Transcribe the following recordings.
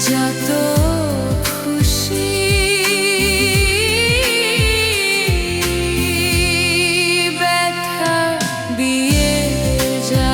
যত খুশি ব্যথা দিয়ে যা।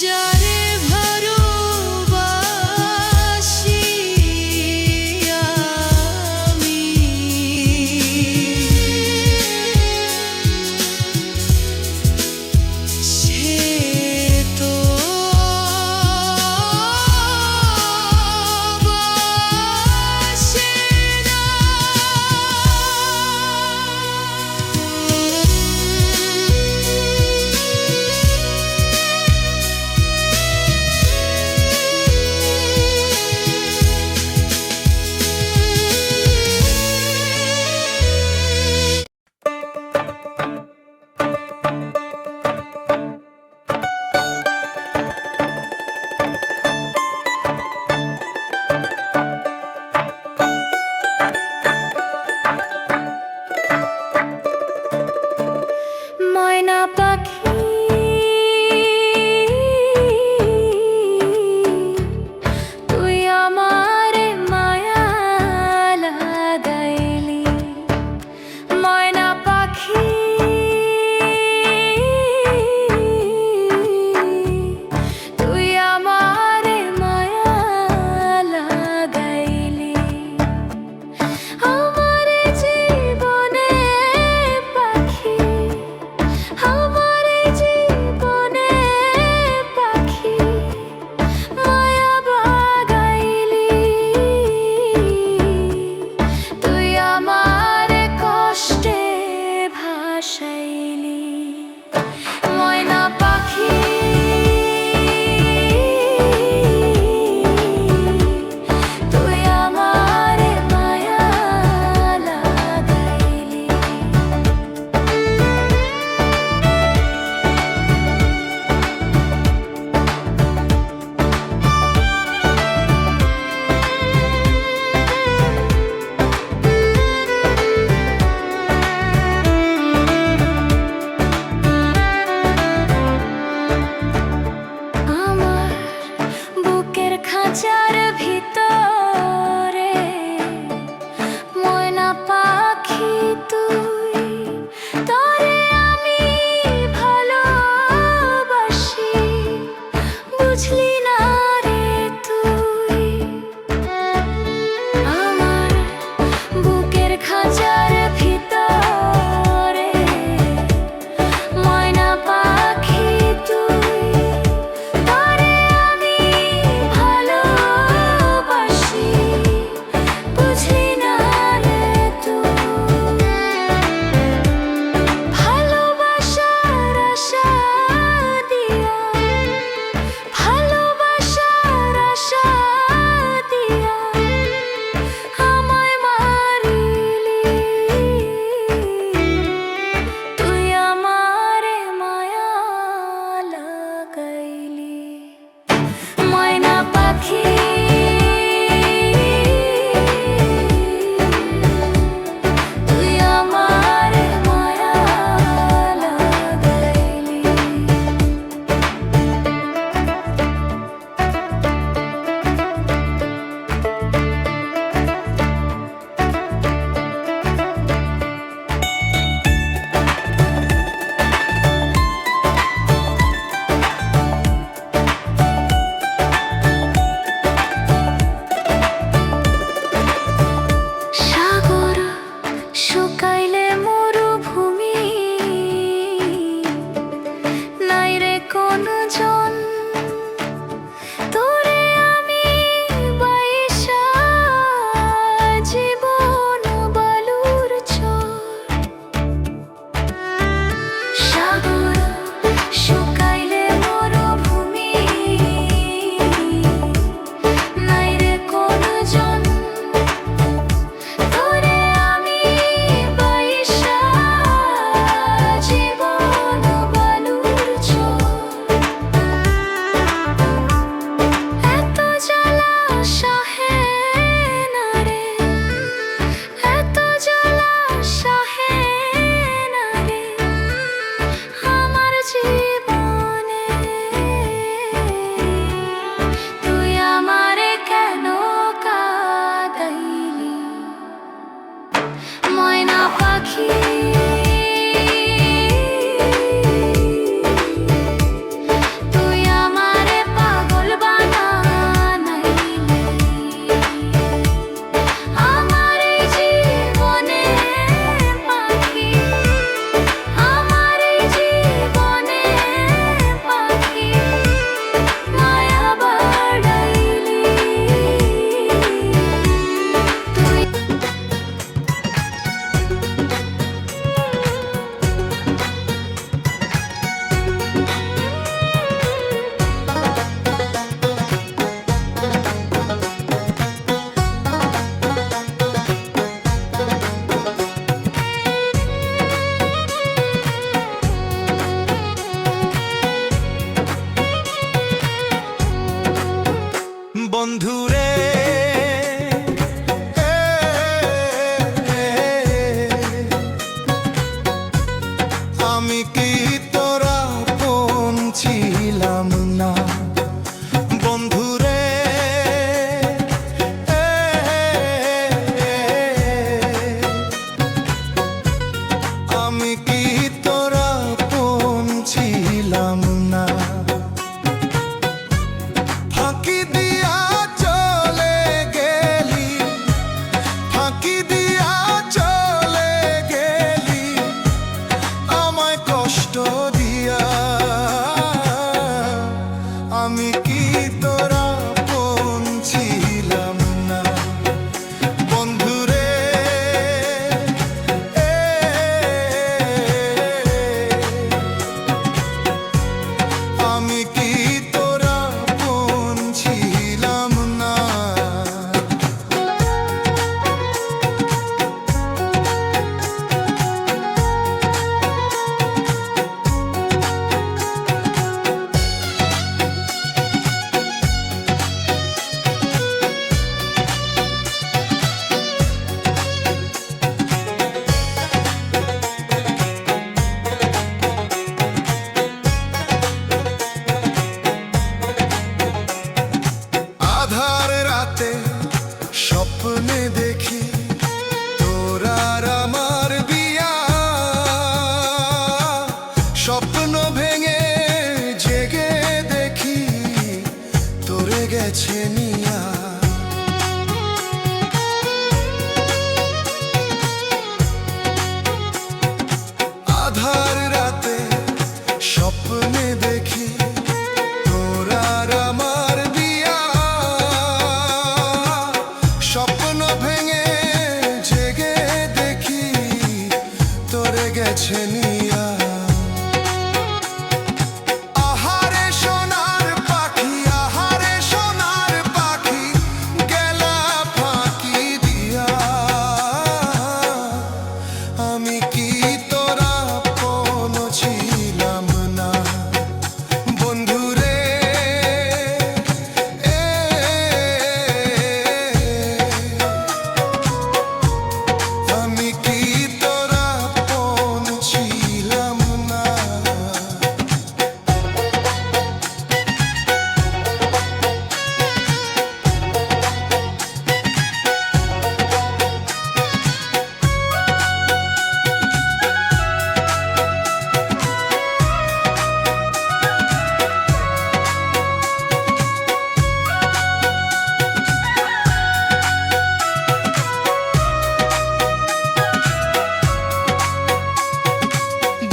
যারে ভালোবাসি আমি, সে তো বাসে না। স্বপ্ন ভেঙে জেগে দেখি তোরে গেছে নিয়া। আধার রাতে স্বপ্নে দেখি তোর আর আমার বিয়া। স্বপ্ন ভেঙে জেগে দেখি তোরে গেছে নিয়া। আহারে সোনার পাখি, আহারে সোনার পাখি, গেলা ফাঁকি দিয়া। আমি কি তোরা আপন ছিলাম না বন্ধুরে? আমি কি তোরা আপন ছিলাম না?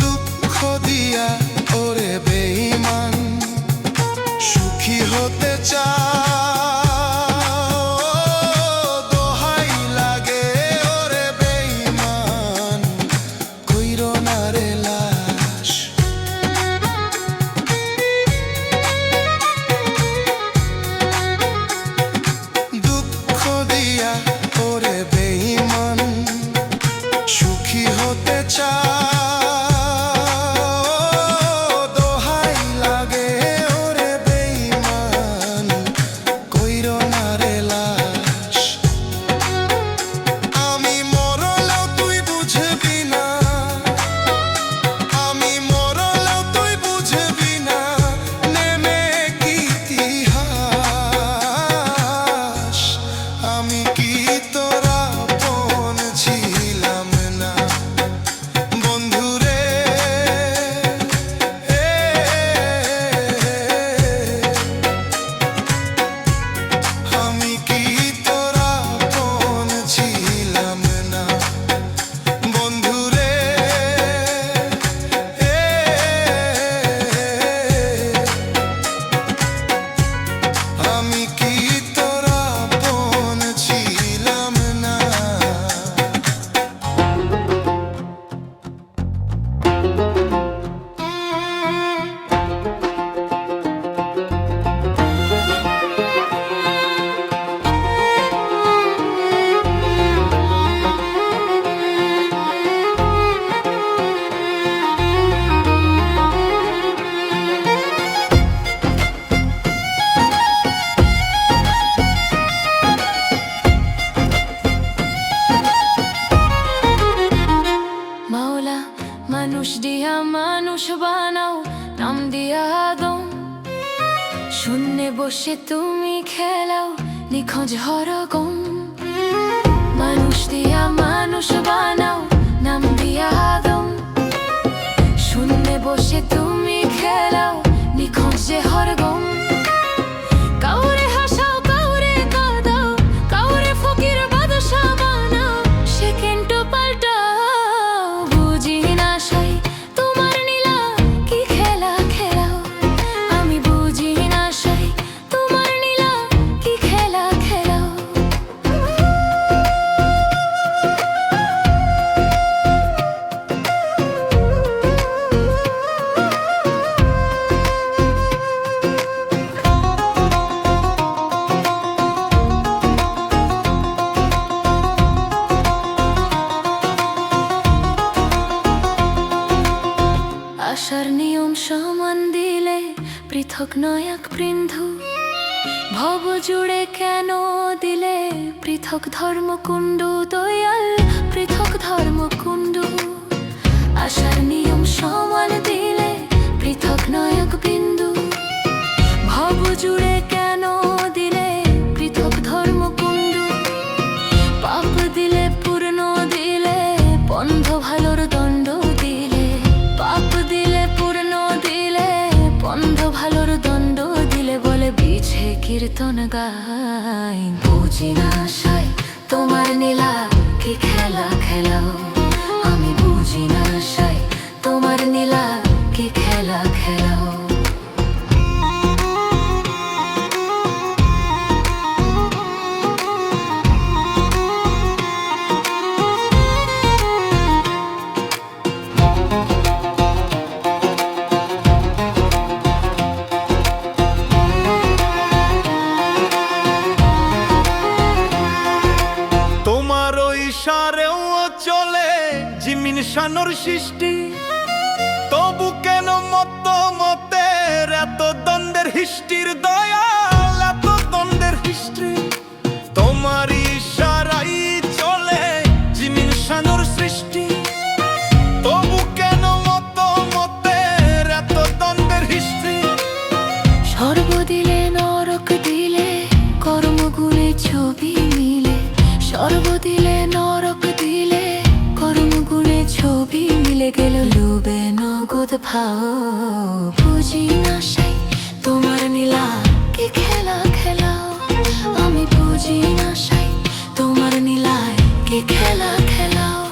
দুঃখ দিয়া ওরে বেঈমান সুখী হতে চাও। দোহাই লাগে ওরে বেঈমান, কইরো না রে লাশ। দুঃখ দিয়া ওরে বেঈমান সুখী হতে চাও। দোহাই লাগে ওরে বেঈমান, কইরো না রে লাশ। আমি মরলেও তুই বুঝবি না, আমি মরলেও তুই বুঝবি না, নেমে কি ইতিহাস। আমি কি তোরা আপন ছিলাম না বন্ধুরে? আমি কি তোরা আপন ছিলাম না বন্ধুরে? আমি কি তোরা আপন ছিলাম না? মাওলা মানুষ দিয়া মানুষ বানাও, নাম দিয়া আদম। শূন্যে বসে তুমি খেলাও নিখোঁজ হরগম। মানুষ দিয়া মানুষ বানাও, নাম দিয়া আদম। শূন্যে বসে তুমি খেলাও নিখোঁজ যে হরগম। কাউরে হাসাও কাউরে কাঁদাও, কাউরে ফকির বাদশা বানাও, সেকেন্ড পাল্টাও। বুঝি না সাই তোমার নীলা কি খেলা খেলাও। আমি বুঝি না সাই তোমার নীলা কি খেলা খেলাও। আশার নিয়ম সমান দিলে পৃথক নয় এক বৃন্ধু। ভব জুড়ে কেন দিলে পৃথক ধর্মকুণ্ডু। দয়াল পৃথক ধর্মকুণ্ডু। আশার নিয়ম সমান দিলে পৃথক নয় এক বিন্দু। ভব জুড়ে কেন দিলে পৃথক ধর্মকুণ্ডু। পাপ দিলে পূর্ণ দিলে বন্ধ ভালোর দণ্ড দিলে। পাপ দিলে পূর্ণ কীর্তন গাই। বুঝি না আশায় তোমার নীলা কি খেলা খেলাও, আমি বুঝি না আশায় তোমার নীলা কি খেলা খেলাও। তোমার ইশারেও চলে জিমিন শানোর সৃষ্টি, তবু কেন মত মতের এত দ্বন্দ্বের হিস্ট্রির দয়াল, এত দ্বন্দ্বের হিস্ট্রি। তোমার ইশারাই চলে জিমিন শানোর সৃষ্টি, তবু কেন মত মতের এত দ্বন্দ্বের হিস্ট্রি। স্বর্গ দিলে নরক দিলে কর্মগুণে ছবি মিলে, স্বর্গ দিলে নরক দিলে কর্মগুণে ছবি মিলে গেল লোভে নগদ ভাও। বুঝি না সেই তোমার নীলা কি খেলা খেলাও, আমি বুঝি না সেই তোমার নীলায় কি খেলা খেলাও।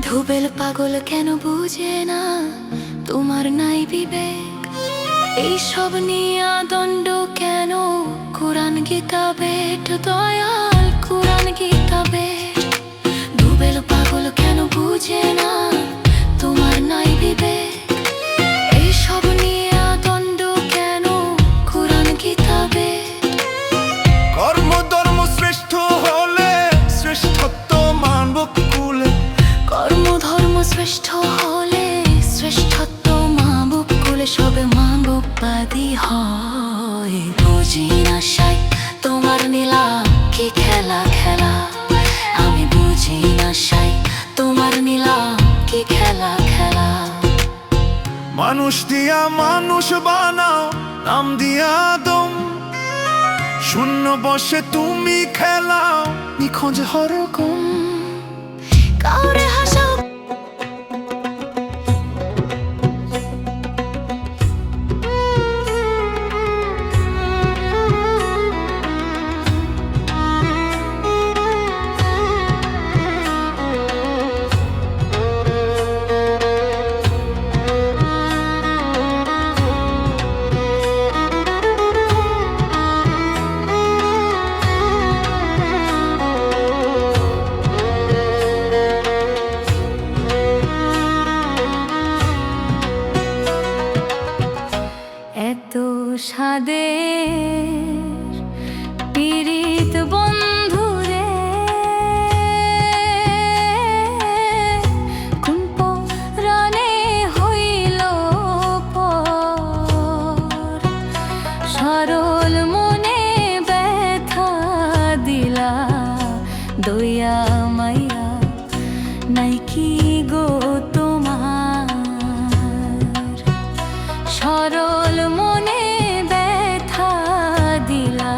ধুবেল পাগল কেন বুঝে না তোমার নাই বিবেক, এইসব নিয়া দণ্ড কেন কোরআন গীতা বেট দয়াল, কোরআন গীতা বেট। ধুবেল পাগল কেন বুঝে না তোমার নাই বিবেক, এইসব নিয়া দণ্ড কেন কোরআন গীতা বেট। কর্মধর্ম শ্রেষ্ঠ হলে শ্রেষ্ঠত্ব মানব কুলে, কর্মধর্ম শ্রেষ্ঠ হলে শ্রেষ্ঠত্ব মানব কুলে সবে মানববাদী হয়। বুঝি না সাই তোমার নীলা কি খেলা খেলা, আমি বুঝি না সাই তোমার নীলা কি খেলা খেলা। মানুষ দিয়া মানুষ বানাও নাম দিয়া দম, শূন্য বসে তুমি খেলাও নিখোঁজ হরকম। কাউরে হাসাও এত সাদের পীড়িত বন্ধুরে কোন পরাণে হইল পর, সরল মনে ব্যথা দিলা দইয়া মাইয়া নাই কি গো তোমার। সরল মনে ব্যথা দিলা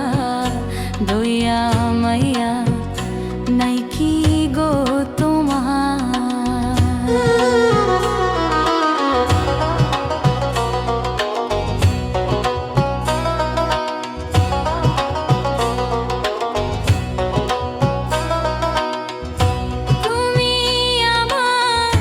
দইয়া মাইয়া নাই কি গো তোমার। তুমি আমার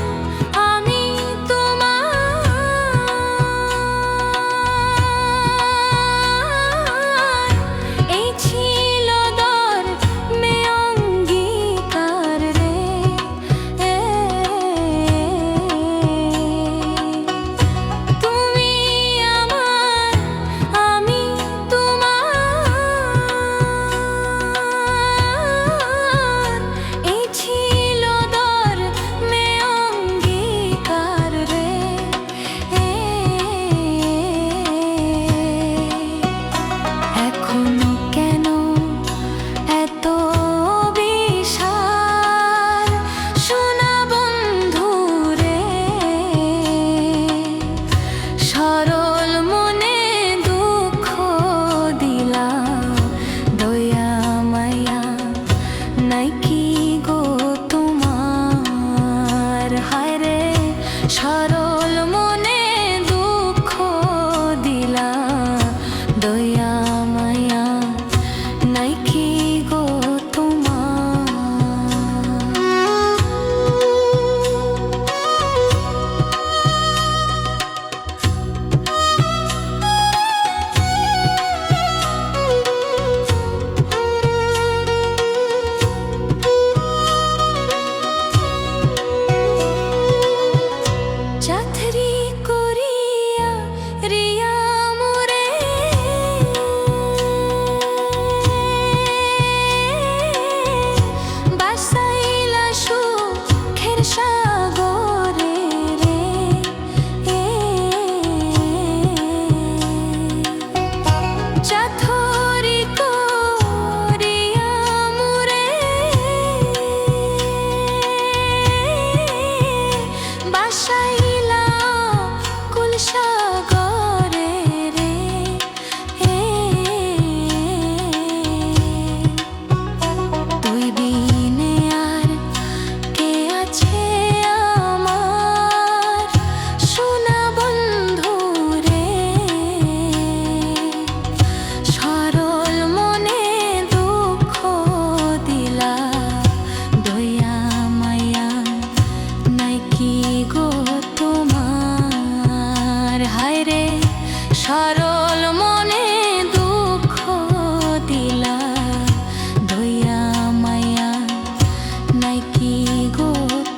নাই কি গো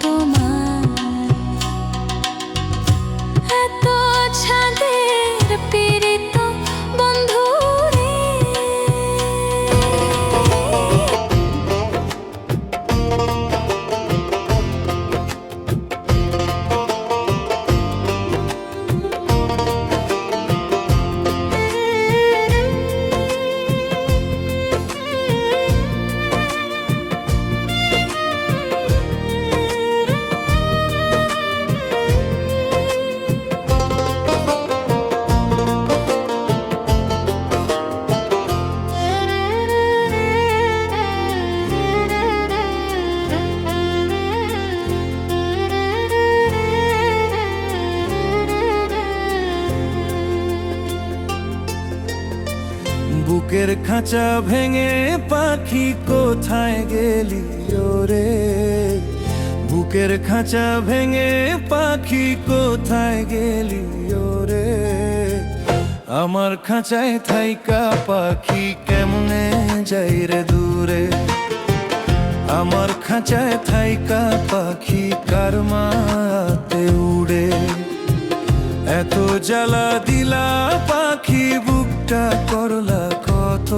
তোমার এত ছাদের পীড়িত বন্ধু রে বুকের খাঁচা ভেঙে পাখি কোথায় গেলি ওরে বুকের খাঁচা ভেঙে পাখি কোথায় গেলি ওরে আমার খাঁচায় থাইকা পাখি কেমনে যাই রে দূরে আমার খাঁচায় থাইকা পাখি কার মাতে উড়ে এত জ্বালা দিলা পাখি বুকটা করলা কত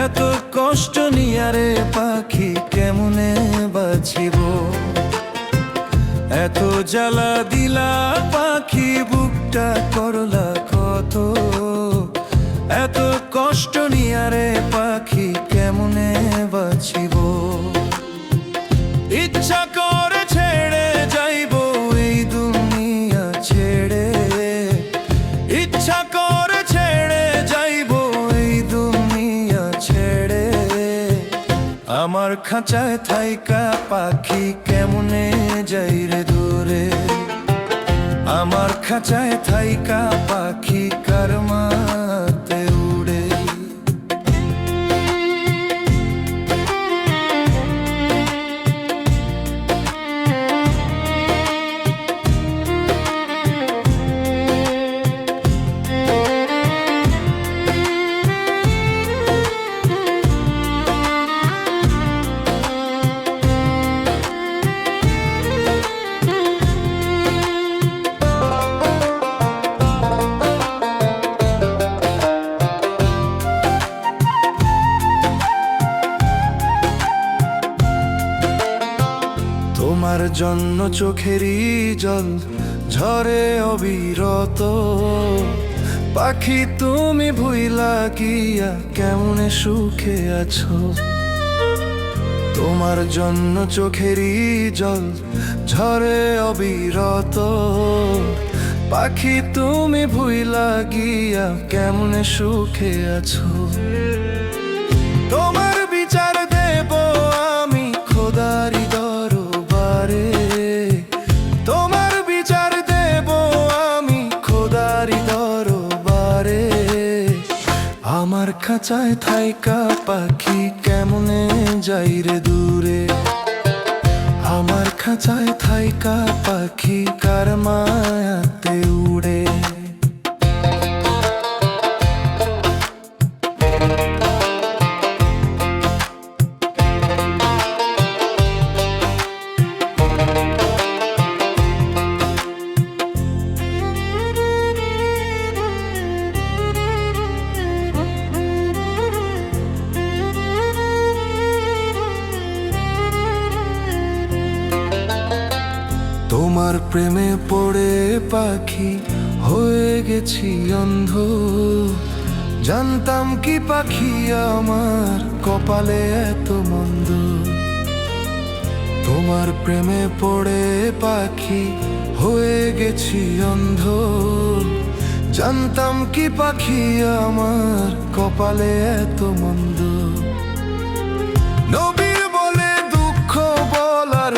এত কষ্ট নিয়ারে পাখি কেমনে বাঁচিব এত জ্বালা দিলা পাখি বুকটা করলা কত এত কষ্ট নিয়ারে পাখি কেমনে বাঁচিব ইচ্ছা করে ছেড়ে যাইব এই দুনিয়া ছেড়ে ইচ্ছা করে ছেড়ে যাইব এই দুনিয়া ছেড়ে আমার খাঁচায় থাইকা পাখি কেমনে যাই রে দূরে আমার খাঁচায় থাইকা পাখি কার মাতে উড়ে তোমার জন্য চোখেরই জল ঝরে অবিরত পাখি তুমি ভুইলা গিয়া কেমনে সুখে আছো তোমার জন্য চোখেরই জল ঝরে অবিরত পাখি তুমি ভুইলা গিয়া কেমনে সুখে আছো তোমার বিচার দেব আমি খোদারি দরবারে তোমার বিচার দেব আমি খোদারি দরবারে আমার খাঁচায় থাইকা পাখি কেমনে যাই রে দূরে আমার খাঁচায় থাইকা পাখি কার মায়াতে উড়ে তোমার প্রেমে পড়ে পাখি হয়ে গেছি অন্ধ জানতাম কি পাখি আমার কপালে এত মন্দ তোমার প্রেমে পড়ে পাখি হয়ে গেছি অন্ধ জানতাম কি পাখি আমার কপালে এত মন্দ নবীর বলে দুঃখ বলার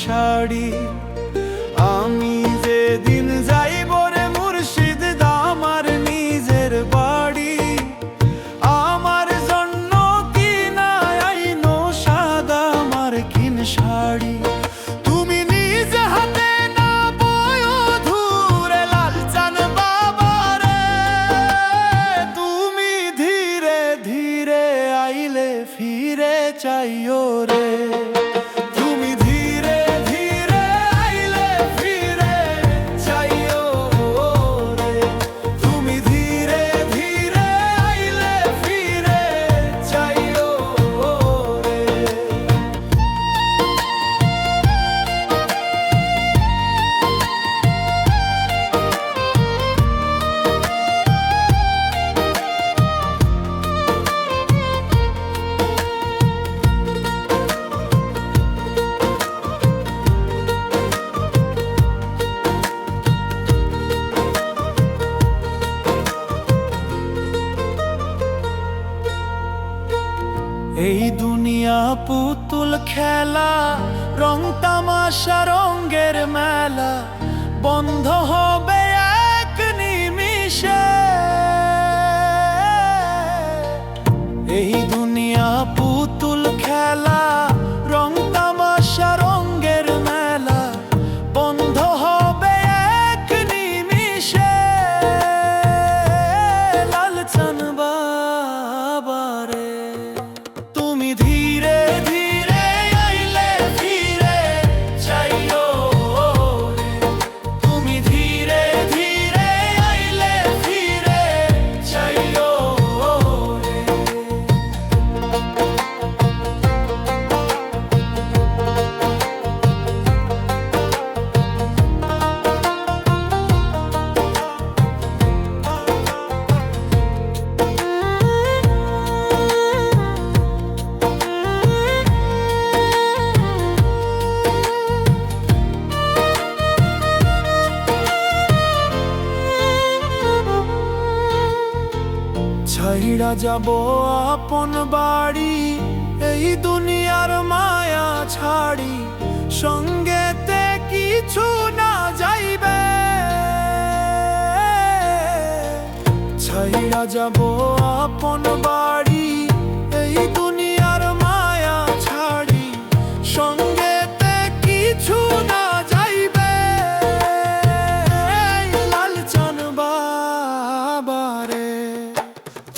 শাড়ি। আমি যেদিন যাইব রে মুর্শিদ আমার নিজের বাড়ি, আমার জন্য কিনা আইনো সাদা মার্কিন শাড়ি। তুমি নিজ হাতে না বয় ধুরে লালচান বাবারে, তুমি ধীরে ধীরে আইলে ফিরে চাইও রে। তুমি ধীরে ধীরে আইলে ফিরে চাইও রে। তুমি ধীরে ধীরে আইলে ফিরে চাইও রে। এই দুনিয়া পুতুল খেলা, রং তামাশা রঙের মেলা, বন্ধ হবে এক নিমিষে। এই দুনিয়া পুতুল খেলা, রং তামাশা রঙের মেলা, বন্ধ হবে এক নিমিষে। লালচান বাবারে, তুমি ধীরে ধীরে আইলে ফিরে চাইও রে। তুমি ধীরে ধীরে আইলে ফিরে চাইও রে। ছাইড়া যাব আপন বাড়ি, এই দুনিয়ার মায়া ছাড়ি, সঙ্গেতে কিছু না যাইবে। ছাইড়া যাব আপন বাড়ি, এই দুনিয়ার মায়া ছাড়ি, সঙ্গেতে কিছু না যাইবে। লালচান বাবারে,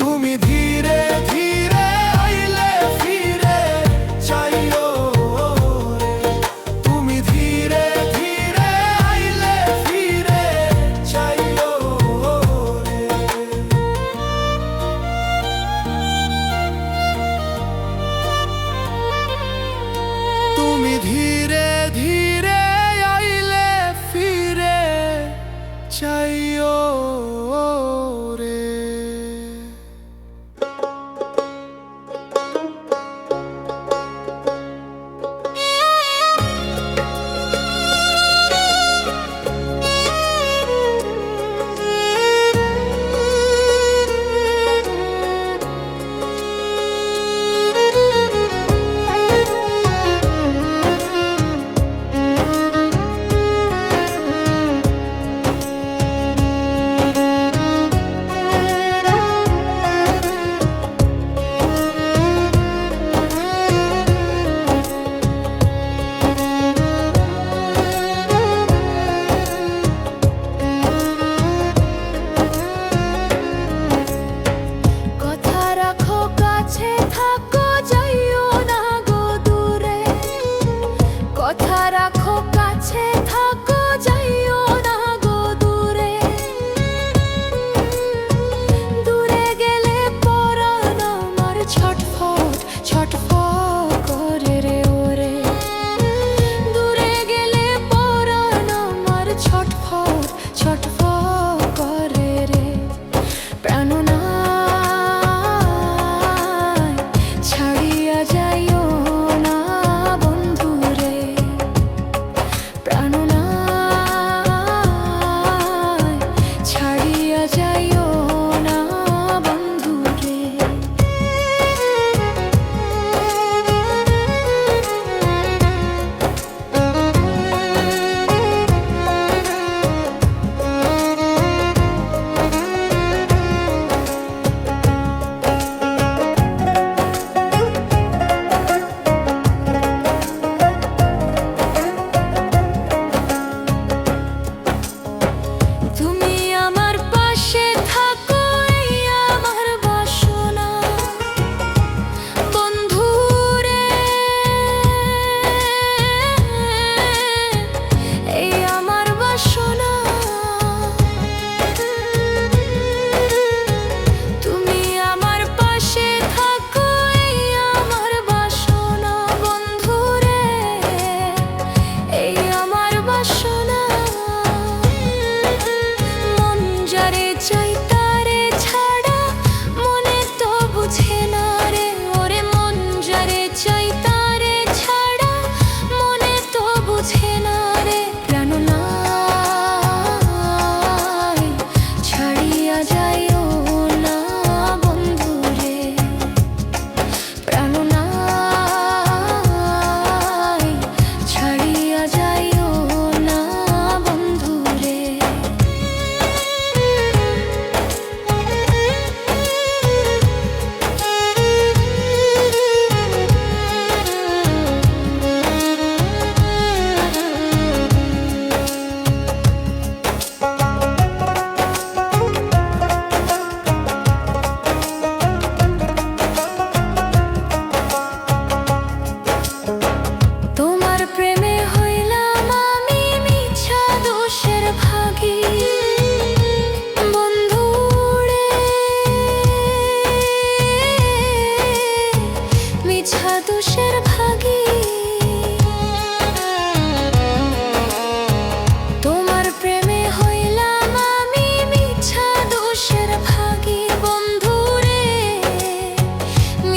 তুমি ধীরে ধীরে আইলে ফিরে চাইও রে। তুমি ধীরে ধীরে আইলে ফিরে চাইও রে। তুমি ধীরে ধীরে আইলে ফিরে চাইও রে।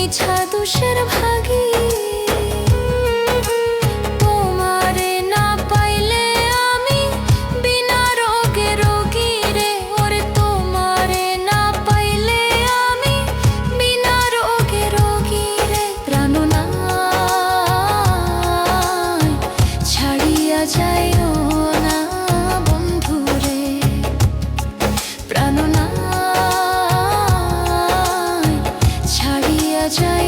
মিছা দোষের ভাগী। তোমারে না পাইলে আমি বিনা রোগে রোগী রে, ওরে তোমারে না পাইলে আমি বিনা রোগে রোগী রে। প্রাণনায় ছাড়িয়া যাইও না বন্ধু রে, প্রাণনায় ছাড়িয়া যাই